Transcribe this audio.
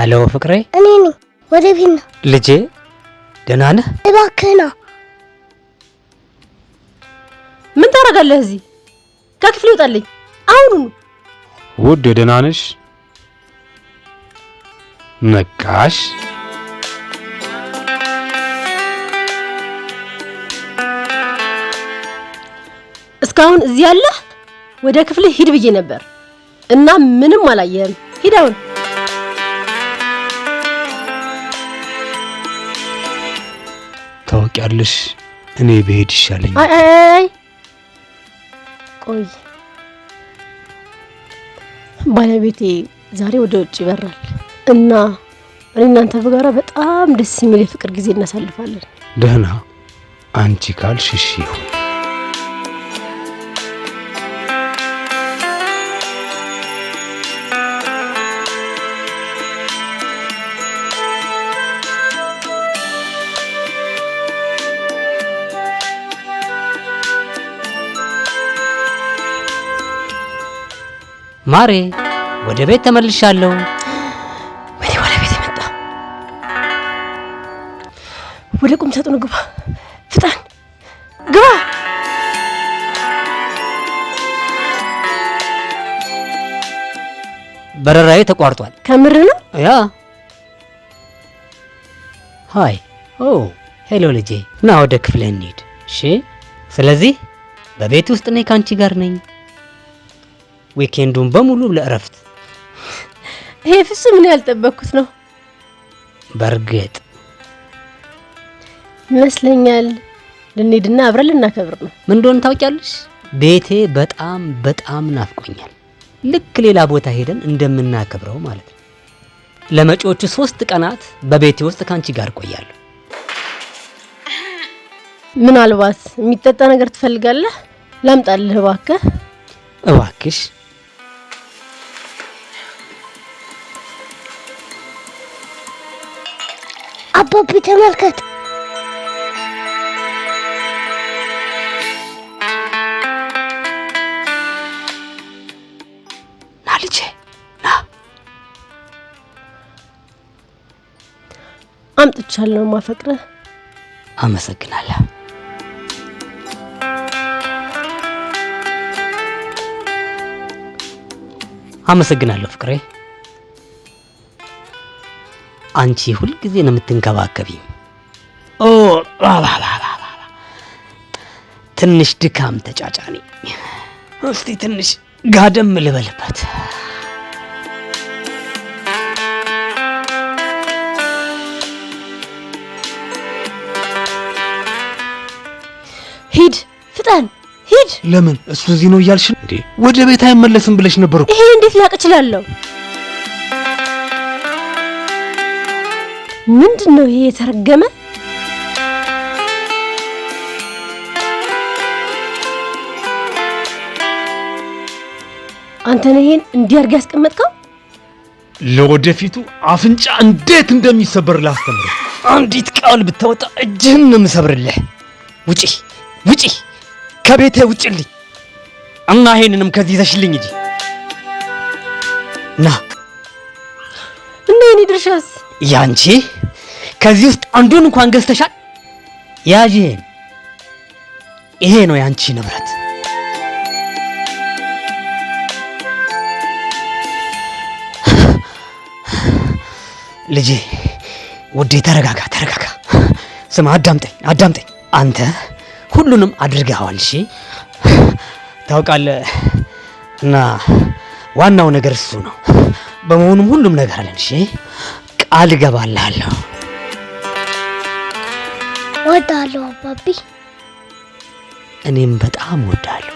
ሄሎ ፍቅሬ፣ እኔ ነኝ። ወደ ቤት ነው ልጄ። ደህና ነህ? እባክህ ና። ምን ታረጋለህ እዚህ? ከክፍል ይወጣልኝ አሁን። ውድ ደህና ነሽ? ነቃሽ? እስካሁን እዚህ ያለህ? ወደ ክፍል ሂድ ብዬ ነበር እና ምንም አላየህም። ሂድ አሁን። ታውቂያለሽ፣ እኔ ብሄድ ይሻለኛል። አይ ቆይ፣ ባለቤቴ ዛሬ ወደ ውጭ ይበራል እና እኔ እናንተ በጋራ በጣም ደስ የሚል የፍቅር ጊዜ እናሳልፋለን። ደህና፣ አንቺ ካልሽ እሺ ይሁን። ማሬ፣ ወደ ቤት ተመልሻለሁ። ወደ ባለቤቴ መጣ። ወደ ቁም ሳጥኑ ግባ፣ ፍጠን ግባ። በረራዬ ተቋርጧል። ከምር ነው? ያ ሃይ። ሄሎ ልጄ፣ ና ወደ ክፍልህ እንሂድ። እሺ። ስለዚህ በቤት ውስጥ ነኝ፣ ካንቺ ጋር ነኝ። ዊኬንዱን በሙሉ ለእረፍት። ይሄ ፍጹም ምን ያልጠበቅኩት ነው። በርግጥ ይመስለኛል ልንሄድና አብረን ልናከብር ነው። ምን እንደሆነ ታውቂያለሽ? ቤቴ በጣም በጣም ናፍቆኛል። ልክ ሌላ ቦታ ሄደን እንደምናከብረው ማለት ነው። ለመጪዎቹ 3 ቀናት በቤቴ ውስጥ ካንቺ ጋር ቆያለሁ። ምናልባት የሚጠጣ ነገር ትፈልጋለህ? ላምጣልህ እባክህ? እባክሽ። አባቢ ተመልከት። ና ልጄ ና። አምጥቻለሁ ማፈቅረህ። አመሰግናለሁ። አመሰግናለሁ ፍቅሬ። አንቺ ሁል ጊዜ ነው የምትንከባከቢኝ። ትንሽ ድካም ተጫጫኔ። እስቲ ትንሽ ጋደም ልበልበት። ሂድ ፍጠን ሂድ። ለምን? እሱ እዚህ ነው እያልሽ እንዴ? ወደ ቤት አይመለስም ብለሽ ነበር እኮ። ይሄ እንዴት ላቅ እችላለሁ? ምንድነው ይሄ የተረገመ? አንተ ነህ ይሄን እንዲያርግ ያስቀመጥከው? ለወደፊቱ አፍንጫ እንዴት እንደሚሰበር ላስተምር። አንዲት ቃል ብታወጣ እጅህን ነው የምሰብርልህ። ውጪ ውጪ፣ ከቤቴ ውጪልኝ እና ይሄንንም ከዚህ ይዘሽልኝ እንጂ። ና እና የኔ ድርሻስ? ያንቺ ከዚህ ውስጥ አንዱን እንኳን ገዝተሻል። ያዥ፣ ይሄ ነው ያንቺ ንብረት። ልጄ ውዴ፣ ተረጋጋ ተረጋጋ። ስማ፣ አዳምጠኝ። አንተ ሁሉንም አድርገዋል። እሺ ታውቃለህ፣ እና ዋናው ነገር እሱ ነው። በመሆኑም ሁሉም ነገር አለን። እሺ ቃል እገባልሃለሁ። ወዳለሁ አባቢ። እኔም በጣም ወዳለሁ።